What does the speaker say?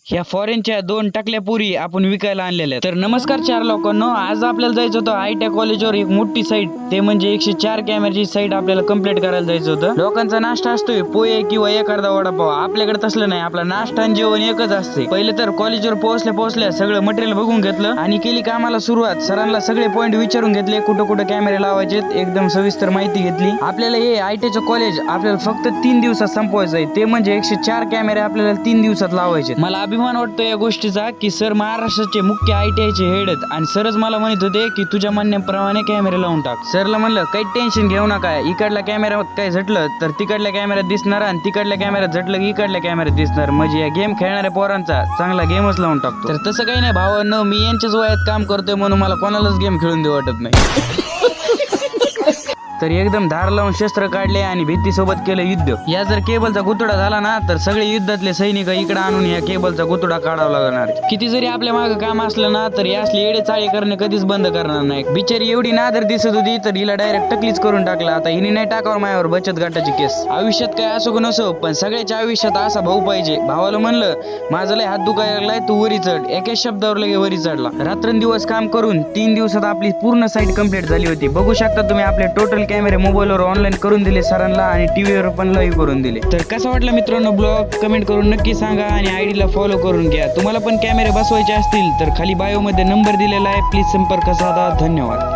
ह्या फॉरेनच्या 2 टकल्या पुरी आपण विकायला आणलेल्या आहेत. तर नमस्कार चार लोकांनो, आज आपल्याला जायचं होतं आयट्या कॉलेजवर एक मोठी साईट, ते म्हणजे 104 कॅमेऱ्याची साईट आपल्याला कंप्लीट करायला जायचं होतं. लोकांचा नाश्ता असतोय पोहे किंवा एखादा वडापाव, आपल्याकडे तसलं नाही. आपला नाश्ता आणि जेवण एकच असते. पहिले तर कॉलेजवर पोहोचल्या सगळं मटेरियल बघून घेतलं आणि केली कामाला सुरुवात. सरांना सगळे पॉइंट विचारून घेतले, कुठं कुठं कॅमेरे लावायचे, एकदम सविस्तर माहिती घेतली. आपल्याला हे आयटीचं कॉलेज आपल्याला फक्त 3 दिवसात संपवायचं आहे. ते म्हणजे 104 कॅमेरे आपल्याला 3 दिवसात लावायचे. मला अभिमान वाटतो या गोष्टीचा की सर महाराष्ट्राचे मुख्य आयटीआयचे हेड आहेत आणि सरच मला म्हणत होते की तुझ्या म्हणण्याप्रमाणे कॅमेरे लावून टाक. सरला म्हणलं काही टेन्शन घेऊ नका, इकडल्या कॅमेऱ्यात काय झटलं तर तिकडल्या कॅमेऱ्यात दिसणार आणि तिकडल्या कॅमेऱ्यात झटलं की इकडल्या कॅमेऱ्यात दिसणार. म्हणजे या गेम खेळणाऱ्या पोरांचा चांगला गेमच लावून टाकतो. तर तसं काही नाही भावांनो, मी यांच्याच वयात काम करतोय म्हणून मला कोणालाच गेम खेळून देऊ वाटत नाही. तर एकदम धार लावून शस्त्र काढले आणि भीतीसोबत केलं युद्ध. या जर केबलचा गुतडा झाला ना तर सगळे युद्धातले सैनिक इकडे आणून या केबलचा गुतडा काढावा लागणार. किती जरी आपल्या मागे काम असलं ना तर यासले येडे चाळे करणे कधीच बंद करणार नाही. बिचारी एवढी नादर दिसत होती तर हिला डायरेक्ट टकलीच करून टाकला. आता हिने नाही टाकावर माझ्यावर बचत गटाची केस. आयुष्यात काय असो नसो पण सगळ्याच्या आयुष्यात असा भाऊ पाहिजे. भावाला म्हणलं माझा लय हात दुखायला लागलाय, तू वरी चढ. एका शब्दावर लगे वरी चढला. रात्रंदिवस काम करून 3 दिवसात आपली पूर्ण साईट कंप्लीट झाली होती. बघू शकता तुम्ही आपले टोटल कॅमेरे मोबाईलवर ऑनलाईन करून दिले सरांना आणि टीव्हीवर पण लाईव्ह करून दिले. तर कसा वाटला मित्रांनो ब्लॉग, कमेंट करून नक्की सांगा आणि आयडीला फॉलो करून घ्या. तुम्हाला पण कॅमेरे बसवायचे असतील तर खाली बायो मध्ये नंबर दिलेला आहे, प्लीज संपर्क साधा. धन्यवाद.